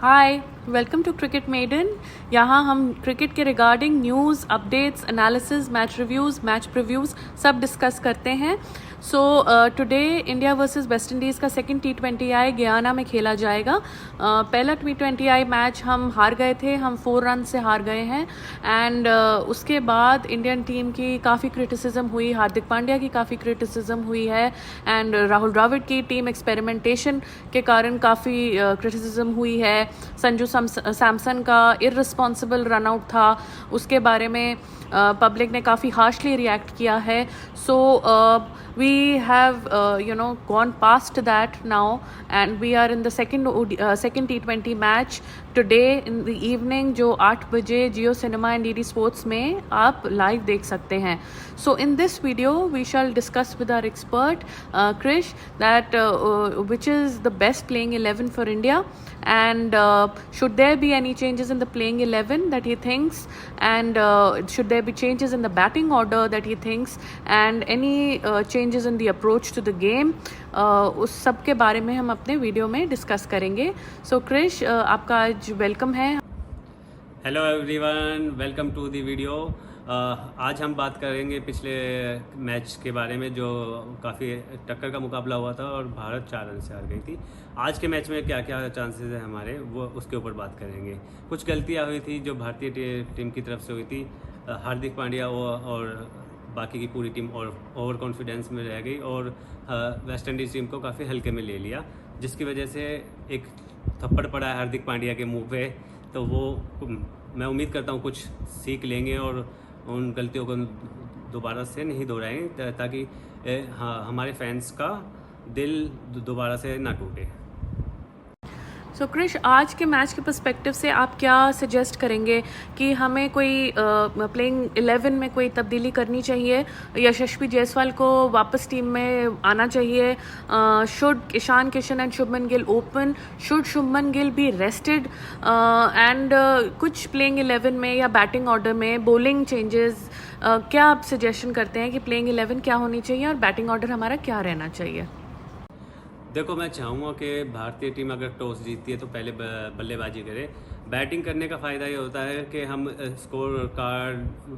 Hi, welcome to cricket maiden. यहाँ हम cricket के regarding news, updates, analysis, match reviews, match previews सब discuss करते हैं। So today India versus West Indies का सेकंड T20I गयाना में खेला जाएगा। पहला T20I मैच हम हार गए थे, हम 4 रन से हार गए हैं। एंड उसके बाद इंडियन टीम की काफ़ी क्रिटिसिज्म हुई, हार्दिक पांड्या की काफ़ी क्रिटिसिज्म हुई है एंड राहुल द्रविड़ की टीम एक्सपेरिमेंटेशन के कारण काफ़ी क्रिटिसिज्म हुई है। संजू सैमसन का इररिस्पॉन्सिबल रन आउट था, उसके बारे में पब्लिक ने काफ़ी हार्शली रिएक्ट किया है। सो we have gone past that now, and we are in the second T20 match today in the evening, जो 8 बजे जियो सिनेमा एंड DD स्पोर्ट्स में आप लाइव देख सकते हैं। So in this video we shall discuss with our expert Krish that which is the best playing 11 for India, and should there be any changes in the playing 11 that he thinks, and should there be changes in the batting order that he thinks, and any changes in the approach to the game, उस सब के बारे में हम अपने video में discuss करेंगे। सो क्रिश, आपका आज वेलकम है। Hello everyone, welcome to the video. आज हम बात करेंगे पिछले मैच के बारे में जो काफ़ी टक्कर का मुकाबला हुआ था और भारत 4 रन से हार गई थी। आज के मैच में क्या क्या चांसेस हैं हमारे, वो उसके ऊपर बात करेंगे। कुछ गलतियां हुई थी जो भारतीय टीम की तरफ से हुई थी। हार्दिक पांड्या और बाकी की पूरी टीम और ओवर कॉन्फिडेंस में रह गई और वेस्ट इंडीज़ टीम को काफ़ी हल्के में ले लिया, जिसकी वजह से एक थप्पड़ पड़ा है हार्दिक पांड्या के मुंह पे। तो वो मैं उम्मीद करता हूँ कुछ सीख लेंगे और उन गलतियों को दोबारा से नहीं दोहराएंगे, ताकि हमारे फैंस का दिल दोबारा से ना टूटे। सो क्रिश, आज के मैच के पर्सपेक्टिव से आप क्या सजेस्ट करेंगे कि हमें कोई प्लेइंग 11 में कोई तब्दीली करनी चाहिए? यशस्वी जायसवाल को वापस टीम में आना चाहिए? Should Ishan Kishan and Shubman Gill open? Should Shubman Gill be rested? And कुछ प्लेइंग 11 में या बैटिंग ऑर्डर में बॉलिंग चेंजेस, क्या आप सजेशन करते हैं कि प्लेइंग 11 क्या होनी चाहिए और बैटिंग ऑर्डर हमारा क्या रहना चाहिए? देखो, मैं चाहूँगा कि भारतीय टीम अगर टॉस जीतती है तो पहले बल्लेबाजी करे। बैटिंग करने का फ़ायदा ये होता है कि हम स्कोर कार्ड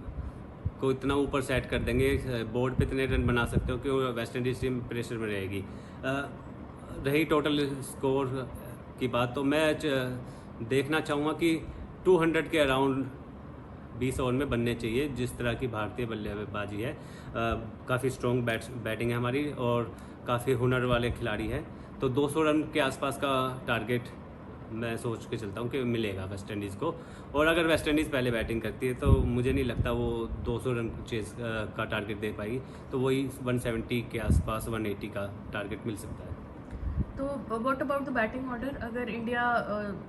को इतना ऊपर सेट कर देंगे, बोर्ड पे इतने रन बना सकते हो कि वेस्ट इंडीज़ टीम प्रेशर में रहेगी। रही टोटल स्कोर की बात, तो मैं देखना चाहूँगा कि 200 के अराउंड 20 ओवर में बनने चाहिए, जिस तरह की भारतीय बल्लेबाजी है। काफ़ी स्ट्रॉन्ग बैटिंग है हमारी और काफ़ी हुनर वाले खिलाड़ी हैं। तो 200 रन के आसपास का टारगेट मैं सोच के चलता हूँ कि मिलेगा वेस्ट इंडीज़ को। और अगर वेस्ट इंडीज़ पहले बैटिंग करती है तो मुझे नहीं लगता वो 200 रन चेज का टारगेट दे पाएगी, तो वही 170 के आसपास 180 का टारगेट मिल सकता है। तो what about the batting order? अगर इंडिया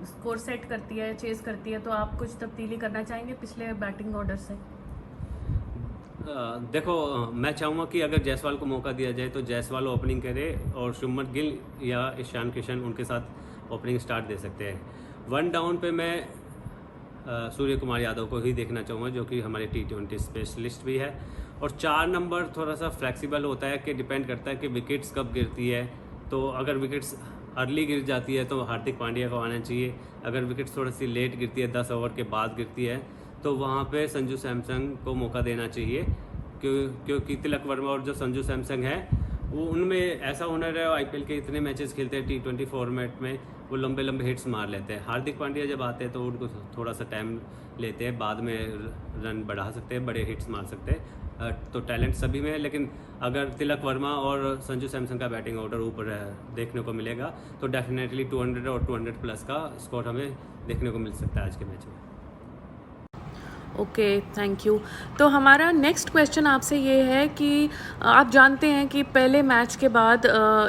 स्कोर सेट करती है, चेज करती है, तो आप कुछ तब्दीली करना चाहेंगे पिछले बैटिंग ऑर्डर से? देखो, मैं चाहूँगा कि अगर जायसवाल को मौका दिया जाए तो जायसवाल ओपनिंग करे और शुभमन गिल या ईशान किशन उनके साथ ओपनिंग स्टार्ट दे सकते हैं। 1 डाउन पे मैं सूर्य कुमार यादव को ही देखना चाहूँगा, जो कि हमारे T20 स्पेशलिस्ट भी है। और 4 नंबर थोड़ा सा फ्लेक्सिबल होता है कि डिपेंड करता है कि विकेट्स कब गिरती है। तो अगर विकेट्स अर्ली गिर जाती है तो हार्दिक पांड्या को आना चाहिए। अगर विकेट्स थोड़ी सी लेट गिरती है, 10 ओवर के बाद गिरती है, तो वहाँ पे संजू सैमसन को मौका देना चाहिए, क्योंकि तिलक वर्मा और जो संजू सैमसन है वो उनमें ऐसा हुनर है। IPL के इतने मैचेस खेलते हैं T20 फॉर्मेट में, वो लंबे लंबे हिट्स मार लेते हैं। हार्दिक पांड्या जब आते हैं तो उनको थोड़ा सा टाइम लेते हैं, बाद में रन बढ़ा सकते हैं, बड़े हिट्स मार सकते हैं। तो टैलेंट सभी में है, लेकिन अगर तिलक वर्मा और संजू सैमसन का बैटिंग ऑर्डर ऊपर देखने को मिलेगा तो डेफिनेटली 200 और 200 प्लस का स्कोर हमें देखने को मिल सकता है आज के मैच में। Okay, thank you. तो हमारा नेक्स्ट क्वेश्चन आपसे ये है कि आप जानते हैं कि पहले मैच के बाद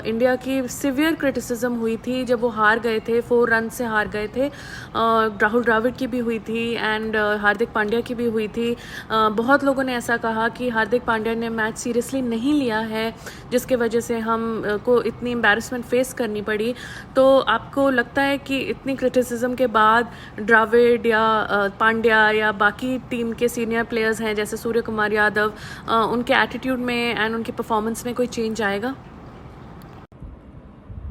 इंडिया की सिवियर क्रिटिसिज्म हुई थी जब वो हार गए थे, 4 रन से हार गए थे। राहुल द्रविड़ की भी हुई थी एंड हार्दिक पांड्या की भी हुई थी। बहुत लोगों ने ऐसा कहा कि हार्दिक पांड्या ने मैच सीरियसली नहीं लिया है, जिसके वजह से हम को इतनी एम्बैरसमेंट फेस करनी पड़ी। तो आपको लगता है कि इतनी क्रिटिसिज्म के बाद द्रविड़ या पांड्या या बाकी टीम के सीनियर प्लेयर्स हैं जैसे सूर्य कुमार यादव, उनके एटीट्यूड में एंड उनकी परफॉर्मेंस में कोई चेंज आएगा?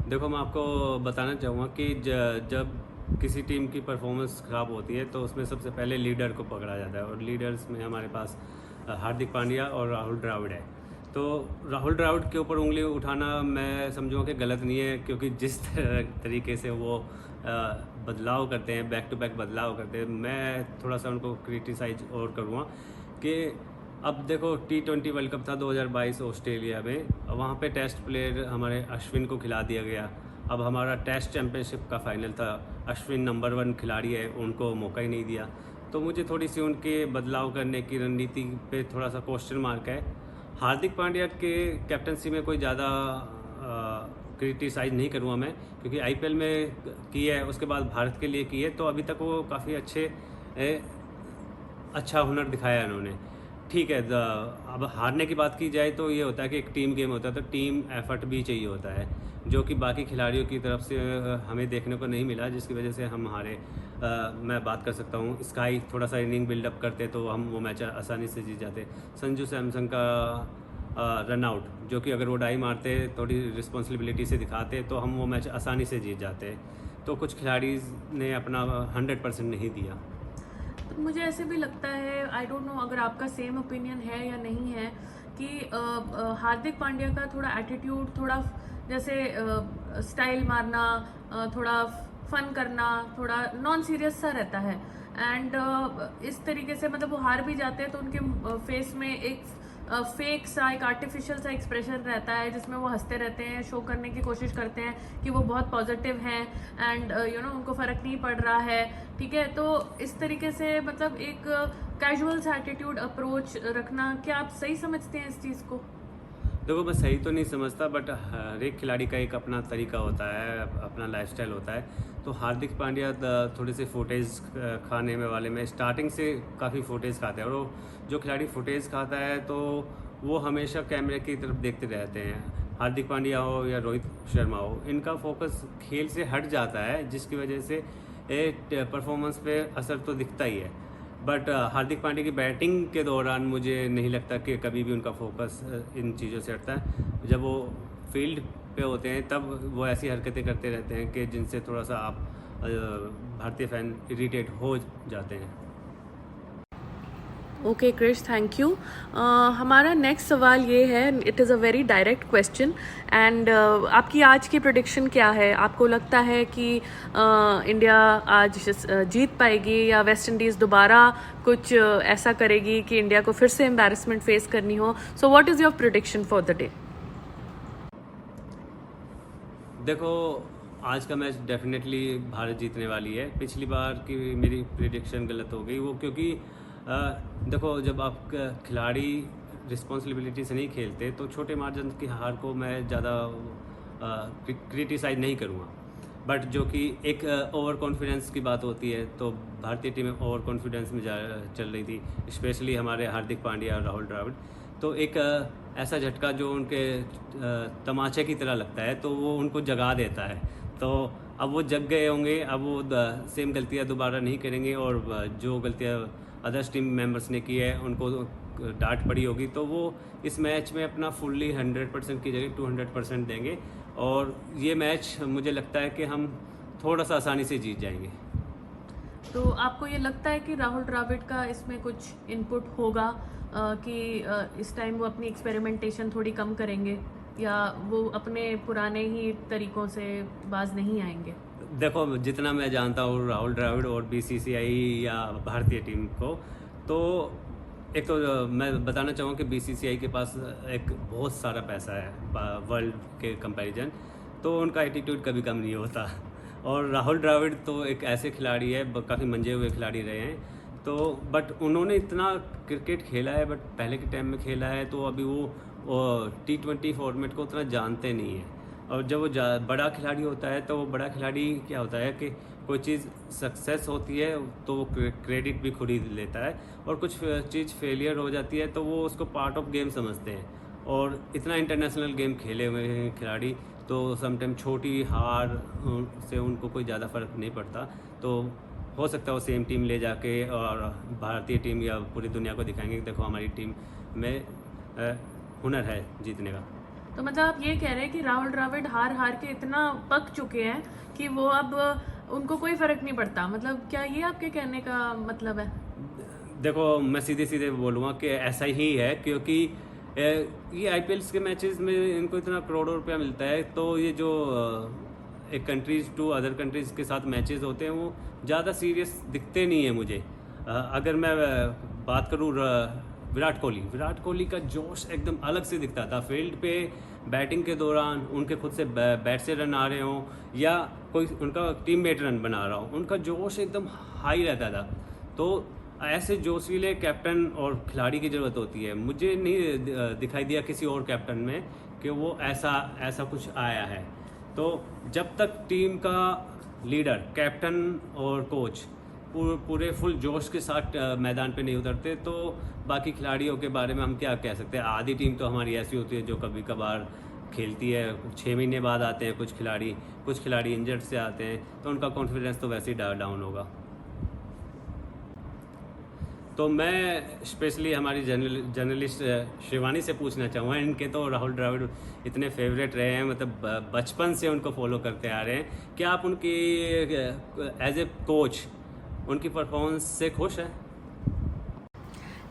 देखो, मैं आपको बताना चाहूँगा कि जब किसी टीम की परफॉर्मेंस ख़राब होती है तो उसमें सबसे पहले लीडर को पकड़ा जाता है, और लीडर्स में हमारे पास हार्दिक पांड्या और राहुल द्रविड़ है। तो राहुल द्रविड़ के ऊपर उंगली उठाना मैं समझूँगा कि गलत नहीं है, क्योंकि जिस तरीके से वो बदलाव करते हैं, बैक टू बैक बदलाव करते हैं, मैं थोड़ा सा उनको क्रिटिसाइज और करूँगा कि अब देखो T20 वर्ल्ड कप था 2022 ऑस्ट्रेलिया में, वहाँ पे टेस्ट प्लेयर हमारे अश्विन को खिला दिया गया। अब हमारा टेस्ट चैंपियनशिप का फाइनल था, अश्विन नंबर 1 खिलाड़ी है, उनको मौका ही नहीं दिया। तो मुझे थोड़ी सी उनके बदलाव करने की रणनीति पे थोड़ा सा क्वेश्चन मार्क है। हार्दिक पांड्या के कैप्टनसी में कोई ज़्यादा क्रिटिसाइज नहीं करूँगा मैं, क्योंकि IPL में की है, उसके बाद भारत के लिए की है, तो अभी तक वो काफ़ी अच्छा हुनर दिखाया है उन्होंने। ठीक है, अब हारने की बात की जाए तो ये होता है कि एक टीम गेम होता है, तो टीम एफर्ट भी चाहिए होता है, जो कि बाकी खिलाड़ियों की तरफ से हमें देखने को नहीं मिला, जिसकी वजह से हम हारे। मैं बात कर सकता हूँ, स्काई थोड़ा सा इनिंग बिल्डअप करते तो हम वो मैच आसानी से जीत जाते। संजू सैमसन का रन आउट, जो कि अगर वो डाई मारते, थोड़ी रिस्पॉन्सिबिलिटी से दिखाते, तो हम वो मैच आसानी से जीत जाते। तो कुछ खिलाड़ी ने अपना 100% नहीं दिया। तो मुझे ऐसे भी लगता है, आई डोंट नो अगर आपका सेम ओपिनियन है या नहीं है, कि हार्दिक पांड्या का थोड़ा एटीट्यूड, थोड़ा जैसे स्टाइल मारना, थोड़ा फन करना, थोड़ा नॉन सीरियस सा रहता है। एंड इस तरीके से मतलब वो हार भी जाते हैं तो उनके फेस में एक फेक सा, एक आर्टिफिशियल सा एक्सप्रेशन रहता है, जिसमें वो हंसते रहते हैं, शो करने की कोशिश करते हैं कि वो बहुत पॉजिटिव हैं एंड उनको फ़र्क नहीं पड़ रहा है। ठीक है, तो इस तरीके से मतलब एक कैजुअल सा एटीट्यूड अप्रोच रखना, क्या आप सही समझते हैं इस चीज़ को? देखो, मैं सही तो नहीं समझता, बट हर एक खिलाड़ी का एक अपना तरीका होता है, अपना लाइफस्टाइल होता है। तो हार्दिक पांड्या थोड़े से फुटेज खाने में वाले में स्टार्टिंग से काफ़ी फुटेज खाता है, और वो जो खिलाड़ी फुटेज खाता है तो वो हमेशा कैमरे की तरफ देखते रहते हैं। हार्दिक पांड्या हो या रोहित शर्मा हो, इनका फोकस खेल से हट जाता है, जिसकी वजह से परफॉर्मेंस पे असर तो दिखता ही है। बट हार्दिक पांड्या की बैटिंग के दौरान मुझे नहीं लगता कि कभी भी उनका फोकस इन चीज़ों से हटता है। जब वो फील्ड पे होते हैं तब वो ऐसी हरकतें करते रहते हैं कि जिनसे थोड़ा सा आप भारतीय फैन इरिटेट हो जाते हैं। Okay Krish, thank you. हमारा नेक्स्ट सवाल ये है, it is a very direct question and आपकी आज की प्रेडिक्शन क्या है? आपको लगता है कि इंडिया आज जीत पाएगी, या वेस्ट इंडीज़ दोबारा कुछ ऐसा करेगी कि इंडिया को फिर से एम्बैरसमेंट फेस करनी हो? So what is your prediction for the day? देखो, आज का मैच डेफिनेटली भारत जीतने वाली है। पिछली बार की मेरी प्रेडिक्शन गलत हो गई, वो क्योंकि देखो, जब आप खिलाड़ी रिस्पॉन्सिबिलिटी से नहीं खेलते तो छोटे मार्जिन की हार को मैं ज़्यादा क्रिटिसाइज नहीं करूँगा। बट जो कि एक ओवर कॉन्फिडेंस की बात होती है, तो भारतीय टीम ओवर कॉन्फिडेंस में चल रही थी, स्पेशली हमारे हार्दिक पांड्या और राहुल द्रविड़। तो एक ऐसा झटका जो उनके तमाचे की तरह लगता है, तो वो उनको जगा देता है। तो अब वो जग गए होंगे, अब वो सेम गलतियाँ दोबारा नहीं करेंगे, और जो गलतियाँ अदर्स टीम मेंबर्स ने की है उनको डांट पड़ी होगी, तो वो इस मैच में अपना फुल्ली 100% की जगह 200% देंगे, और ये मैच मुझे लगता है कि हम थोड़ा सा आसानी से जीत जाएंगे। तो आपको ये लगता है कि राहुल द्रविड़ का इसमें कुछ इनपुट होगा, कि इस टाइम वो अपनी एक्सपेरिमेंटेशन थोड़ी कम करेंगे, या वो अपने पुराने ही तरीकों से बाज नहीं आएंगे? देखो, जितना मैं जानता हूँ राहुल द्रविड़ और BCCI या भारतीय टीम को, तो एक तो मैं बताना चाहूँगा कि BCCI के पास एक बहुत सारा पैसा है वर्ल्ड के कंपैरिजन, तो उनका एटीट्यूड कभी कम नहीं होता। और राहुल द्रविड़ तो एक ऐसे खिलाड़ी है, काफ़ी मंजे हुए खिलाड़ी रहे हैं, तो बट उन्होंने इतना क्रिकेट खेला है, बट पहले के टाइम में खेला है, तो अभी वो T20 फॉर्मेट को उतना जानते नहीं है। और जब वो बड़ा खिलाड़ी होता है, तो वो बड़ा खिलाड़ी क्या होता है कि कोई चीज़ सक्सेस होती है तो वो क्रेडिट भी खुद ही लेता है, और कुछ चीज़ फेलियर हो जाती है तो वो उसको पार्ट ऑफ गेम समझते हैं। और इतना इंटरनेशनल गेम खेले हुए हैं खिलाड़ी, तो समटाइम छोटी हार से उनको कोई ज़्यादा फ़र्क नहीं पड़ता। तो हो सकता है वो सेम टीम ले जाके और भारतीय टीम या पूरी दुनिया को दिखाएंगे कि देखो हमारी टीम में हुनर है जीतने का। तो मतलब आप ये कह रहे हैं कि राहुल द्रविड़ हार हार के इतना पक चुके हैं कि वो अब उनको कोई फर्क नहीं पड़ता, मतलब क्या ये आपके कहने का मतलब है? देखो मैं सीधे सीधे बोलूँगा कि ऐसा ही है, क्योंकि ये आईपीएल के मैचेस में इनको इतना करोड़ों रुपया मिलता है, तो ये जो एक कंट्रीज टू अदर कंट्रीज़ के साथ मैचेस होते हैं वो ज़्यादा सीरियस दिखते नहीं है मुझे। अगर मैं बात करूँ विराट कोहली का जोश एकदम अलग से दिखता था फील्ड पे। बैटिंग के दौरान उनके खुद से बैट से रन आ रहे हों या कोई उनका टीममेट रन बना रहा हो, उनका जोश एकदम हाई रहता था। तो ऐसे जोशीले कैप्टन और खिलाड़ी की ज़रूरत होती है। मुझे नहीं दिखाई दिया किसी और कैप्टन में कि वो ऐसा कुछ आया है। तो जब तक टीम का लीडर, कैप्टन और कोच पूरे फुल जोश के साथ मैदान पे नहीं उतरते, तो बाकी खिलाड़ियों के बारे में हम क्या कह सकते हैं। आधी टीम तो हमारी ऐसी होती है जो कभी कभार खेलती है, 6 महीने बाद आते हैं कुछ खिलाड़ी इंजर्ड से आते हैं, तो उनका कॉन्फिडेंस तो वैसे ही डाउन होगा। तो मैं स्पेशली हमारी जर्नलिस्ट शिवानी से पूछना चाहूँगा, इनके तो राहुल द्रविड़ इतने फेवरेट रहे हैं, मतलब बचपन से उनको फॉलो करते आ रहे हैं। क्या आप उनकी एज ए कोच उनकी परफॉर्मेंस से खुश हैं?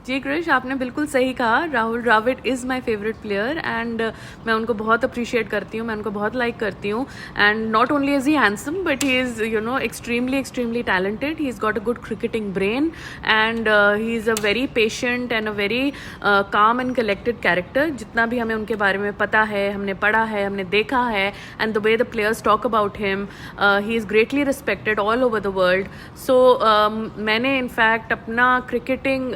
जी क्रिश, आपने बिल्कुल सही कहा। Rahul Dravid is my favourite player and मैं उनको बहुत अप्रिशिएट करती हूँ, मैं उनको बहुत लाइक करती हूँ। And not only is he handsome but he is extremely talented. He is got a good cricketing brain and he is a very patient and a very calm and collected character. जितना भी हमें उनके बारे में पता है, हमने पढ़ा है, हमने देखा है, and the way the players talk about him, he is greatly respected all over the world. So मैंने इनफैक्ट अपना cricketing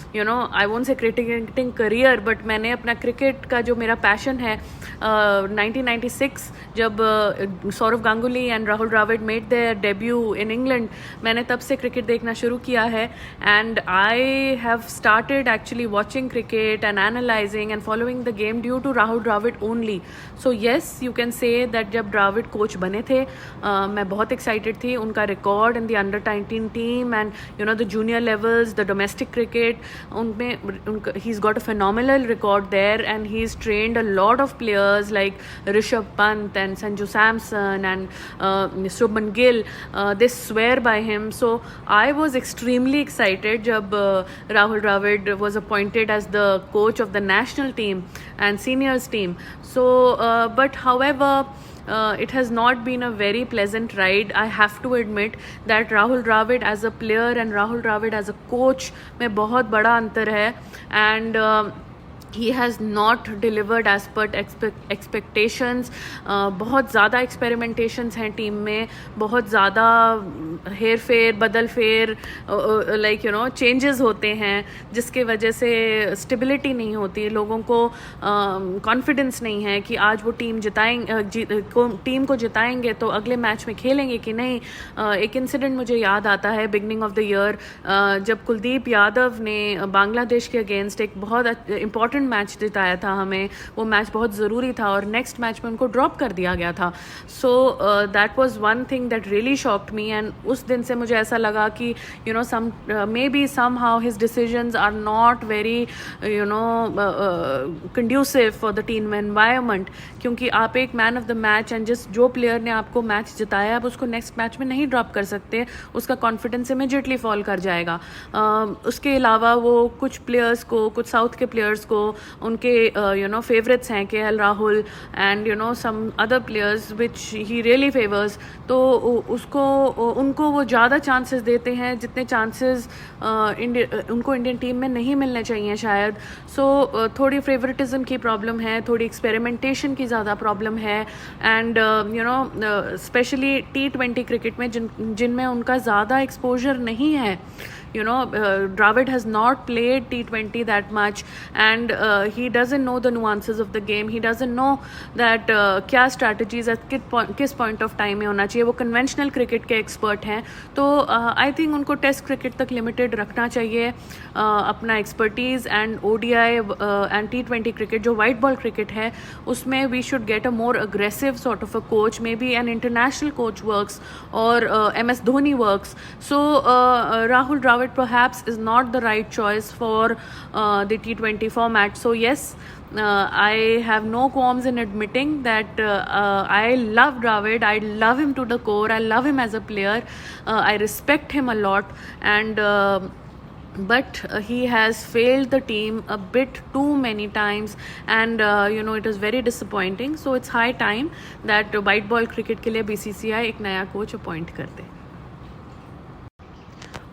I won't say cricketing career, but मैंने अपना क्रिकेट का जो मेरा पैशन है 1996 जब Sourav Ganguly and Rahul Dravid made their debut in England, मैंने तब से क्रिकेट देखना शुरू किया है। And I have started actually watching cricket and analysing and following the game due to Rahul Dravid only. So yes, you can say that जब द्रविड़ कोच बने थे मैं बहुत एक्साइटेड थी। उनका record in the under 19 team and the junior levels, the domestic cricket, उनमें he's got a phenomenal record there and he's trained a lot of players like Rishabh Pant and Sanju Samson and Shubman Gill. They swear by him. So I was extremely excited jab Rahul Dravid was appointed as the coach of the national team and seniors team. So but however it has not been a very pleasant ride. I have to admit that Rahul Dravid as a player and Rahul Dravid as a coach में बहुत बड़ा अंतर है and he has not delivered as per expectations. बहुत ज़्यादा experimentations हैं team में, बहुत ज़्यादा हेर फेर बदल फेर चेंजेस होते हैं, जिसके वजह से स्टेबिलिटी नहीं होती, लोगों को कॉन्फिडेंस नहीं है कि आज वो टीम टीम को जिताएंगे तो अगले मैच में खेलेंगे कि नहीं। एक इंसिडेंट मुझे याद आता है बिगनिंग ऑफ द ईयर जब कुलदीप यादव ने बांग्लादेश के अगेंस्ट एक बहुत इंपॉर्टेंट मैच जिताया था हमें। वो मैच बहुत ज़रूरी था और नेक्स्ट मैच में उनको ड्रॉप कर दिया गया था। So that was one thing that really shocked me and उस दिन से मुझे ऐसा लगा कि maybe somehow his decisions are not very conducive for the team environment, क्योंकि आप एक man of the match and जो प्लेयर ने आपको मैच जिताया आप उसको नेक्स्ट मैच में नहीं ड्रॉप कर सकते, उसका कॉन्फिडेंस इमीडिएटली फॉल कर जाएगा। उसके अलावा वो कुछ प्लेयर्स को, कुछ साउथ के प्लेयर्स को उनके फेवरेट्स हैं KL Rahul and some other players which he really favours, तो उनको वो ज़्यादा चांसेस देते हैं जितने चांसेस उनको इंडियन टीम में नहीं मिलने चाहिए शायद। सो थोड़ी फेवरेटिज्म की प्रॉब्लम है, थोड़ी एक्सपेरिमेंटेशन की ज़्यादा प्रॉब्लम है एंड स्पेशली T20 क्रिकेट में जिनमें उनका ज़्यादा एक्सपोजर नहीं है। Dravid has not played T20 that much and he doesn't know the nuances of the game. He doesn't know that क्या strategies at किस point of time में होना चाहिए। वो conventional cricket के expert हैं, तो I think उनको test cricket तक limited रखना चाहिए अपना expertise and ODI and T20 cricket जो white ball cricket है उसमें we should get a more aggressive sort of a coach, maybe an international coach works or MS Dhoni works. So Rahul Dravid perhaps is not the right choice for the T20 format. So yes, I have no qualms in admitting that I love Dravid. I love him to the core. I love him as a player. I respect him a lot, and but he has failed the team a bit too many times, and it is very disappointing. So it's high time that white ball cricket के लिए BCCI एक नया coach appoint कर दे.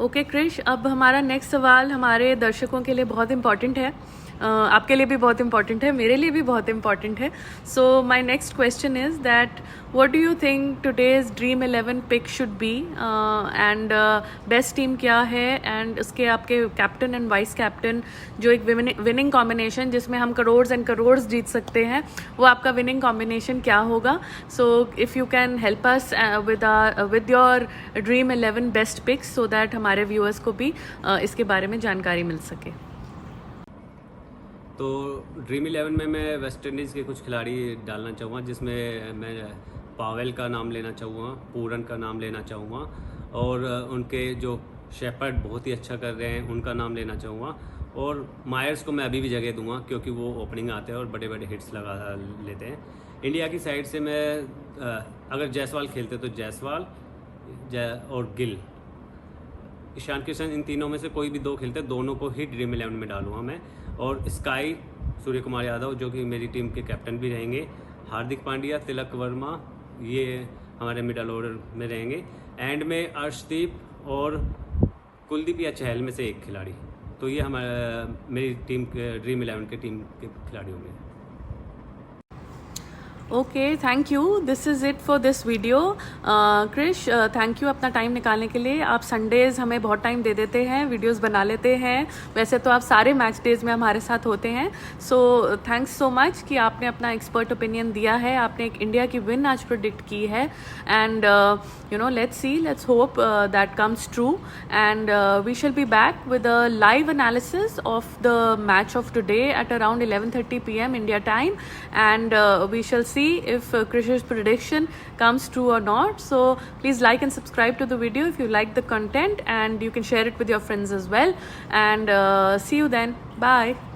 Okay Krrish, अब हमारा next सवाल हमारे दर्शकों के लिए बहुत इम्पॉर्टेंट है, आपके लिए भी बहुत इम्पॉर्टेंट है, मेरे लिए भी बहुत इम्पॉर्टेंट है. So my next question is that what do you think today's dream 11 pick should be, and best team क्या है, एंड उसके आपके कैप्टन एंड वाइस कैप्टन, जो एक विनिंग कॉम्बिनेशन जिसमें हम करोड़ एंड करोड़ जीत सकते हैं, वो आपका विनिंग कॉम्बिनेशन क्या होगा. So if you can help us with your dream 11 best picks so that हमारे व्यूअर्स को भी इसके बारे में जानकारी मिल सके. तो ड्रीम 11 में मैं वेस्ट इंडीज़ के कुछ खिलाड़ी डालना चाहूँगा, जिसमें मैं पावेल का नाम लेना चाहूँगा, पूरन का नाम लेना चाहूँगा, और उनके जो शेपर्ड बहुत ही अच्छा कर रहे हैं उनका नाम लेना चाहूँगा, और मायर्स को मैं अभी भी जगह दूंगा क्योंकि वो ओपनिंग आते हैं और बड़े बड़े हिट्स लगा लेते हैं. इंडिया की साइड से मैं अगर जायसवाल खेलते तो जायसवाल और गिल, ईशान किशन, इन तीनों में से कोई भी दो खेलते, दोनों को ही ड्रीम 11 में डालूंगा मैं. और स्काई सूर्य कुमार यादव जो कि मेरी टीम के कैप्टन भी रहेंगे, हार्दिक पांड्या, तिलक वर्मा, ये हमारे मिडल ऑर्डर में रहेंगे. एंड में अर्शदीप और कुलदीप या चहल में से एक खिलाड़ी. तो ये मेरी टीम के ड्रीम 11 के टीम के खिलाड़ी होंगे. Okay, thank you. This is it for this video. Krish, thank you अपना टाइम निकालने के लिए. आप संडेज़ हमें बहुत टाइम दे देते हैं, वीडियोस बना लेते हैं. वैसे तो आप सारे मैच डेज में हमारे साथ होते हैं. सो थैंक्स सो मच कि आपने अपना एक्सपर्ट ओपिनियन दिया है. आपने एक इंडिया की विन आज प्रोडिक्ट की है, and let's hope that comes true, and we shall be back with a live analysis of the match of today at around 11:30 PM India time, and we shall see if Krish's prediction comes true or not. So please like and subscribe to the video if you like the content, and you can share it with your friends as well, and see you then. Bye.